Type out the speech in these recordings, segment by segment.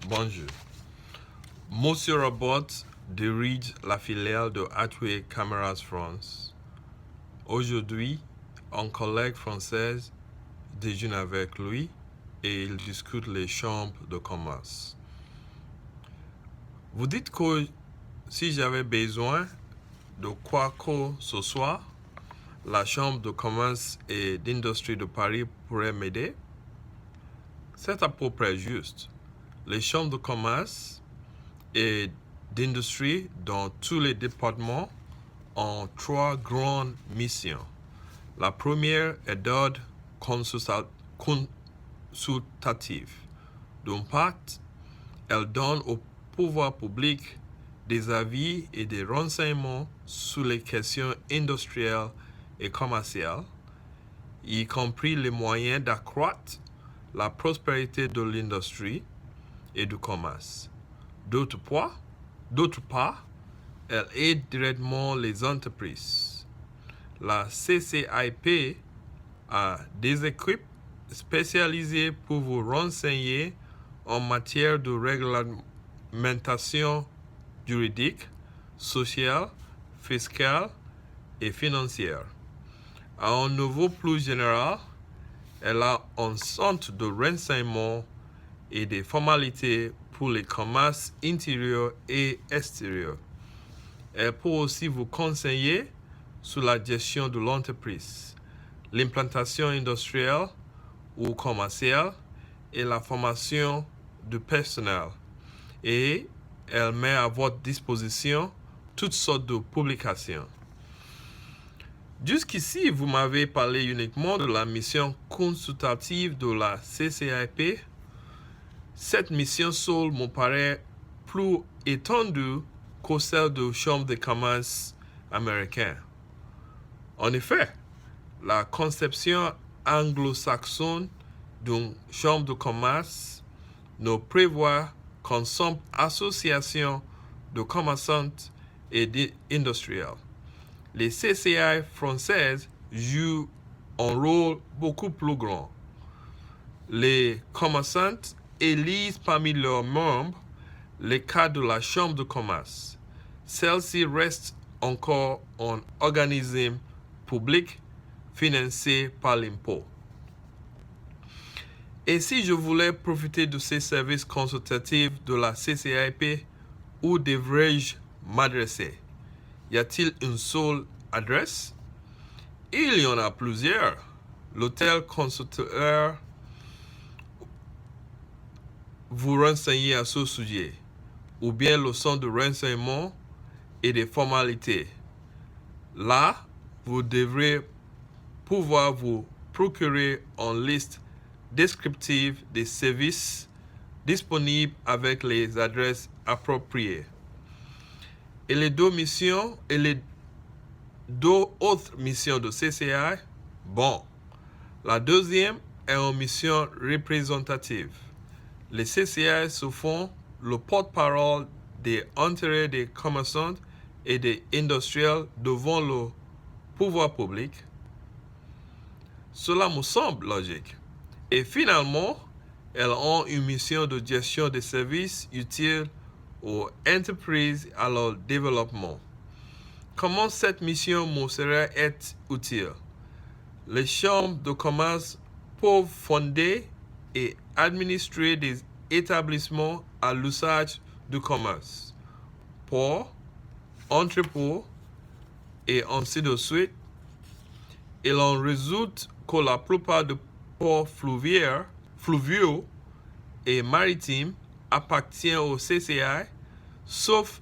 Bonjour. Monsieur Robot dirige la filiale de Hatway Cameras France. Aujourd'hui, un collègue français déjeune avec lui et il discute les chambres de commerce. Vous dites que si j'avais besoin de quoi que ce soit, la chambre de commerce et d'industrie de Paris pourrait m'aider? C'est à peu près juste. Les chambres de commerce et d'industrie dans tous les départements ont trois grandes missions. La première est d'ordre consultatif. D'une part, elle donne au pouvoir public des avis et des renseignements sur les questions industrielles et commerciales, y compris les moyens d'accroître la prospérité de l'industrie et du commerce. D'autre part, elle aide directement les entreprises. La CCIP a des équipes spécialisées pour vous renseigner en matière de réglementation juridique, sociale, fiscale et financière. À un niveau plus général, elle a un centre de renseignement et des formalités pour les commerces intérieurs et extérieurs. Elle peut aussi vous conseiller sur la gestion de l'entreprise, l'implantation industrielle ou commerciale et la formation du personnel. Et elle met à votre disposition toutes sortes de publications. Jusqu'ici, vous m'avez parlé uniquement de la mission consultative de la CCIP. Cette mission seule me paraît plus étendue que celle de Chambre de commerce américaine. En effet, la conception anglo-saxonne d'une chambre de commerce ne prévoit qu'une simple association de commerçantes et d'industriels. Les CCI françaises jouent un rôle beaucoup plus grand. Les commerçantes élisent parmi leurs membres les cadres de la Chambre de commerce. Celle-ci reste encore un organisme public financé par l'impôt. Et si je voulais profiter de ces services consultatifs de la CCIP, où devrais-je m'adresser? Y a-t-il une seule adresse? Il y en a plusieurs. L'hôtel consultateur vous renseigner à ce sujet, ou bien le centre de renseignement et des formalités. Là, vous devrez pouvoir vous procurer une liste descriptive des services disponibles avec les adresses appropriées. Et les deux autres missions de CCI, la deuxième est une mission représentative. Les CCI se font le porte-parole des intérêts des commerçants et des industriels devant le pouvoir public. Cela me semble logique. Et finalement, elles ont une mission de gestion des services utiles aux entreprises à leur développement. Comment cette mission me serait utile? Les chambres de commerce peuvent fonder et administrer des établissements à l'usage du commerce, ports, entrepôts et ainsi de suite. Et l'on résulte que la plupart des ports fluviaux et maritimes appartiennent au CCI, sauf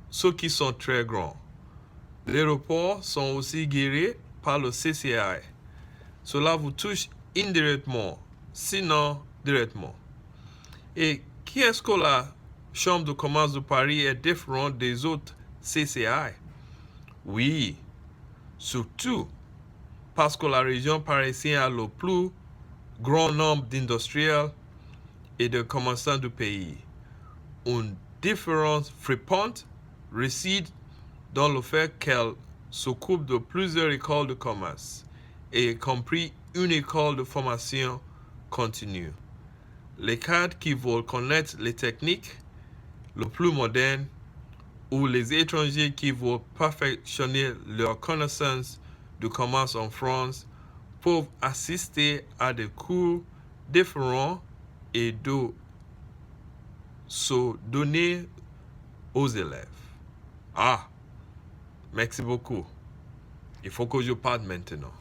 ceux qui sont très grands. Les aéroports sont aussi gérés par le CCI. Cela vous touche indirectement, sinon directement. Et qui est-ce que la Chambre de commerce de Paris est différente des autres CCI? Oui, surtout parce que la région parisienne a le plus grand nombre d'industriels et de commerçants du pays. Une différence frappante réside dans le fait qu'elle s'occupe de plusieurs écoles de commerce, y compris une école de formation continue. les cadres qui veulent connaître les techniques les plus modernes ou les étrangers qui veulent perfectionner leurs connaissances du commerce en France peuvent assister à des cours différents et de se donner aux élèves. Ah, merci beaucoup. Il faut que je parte maintenant.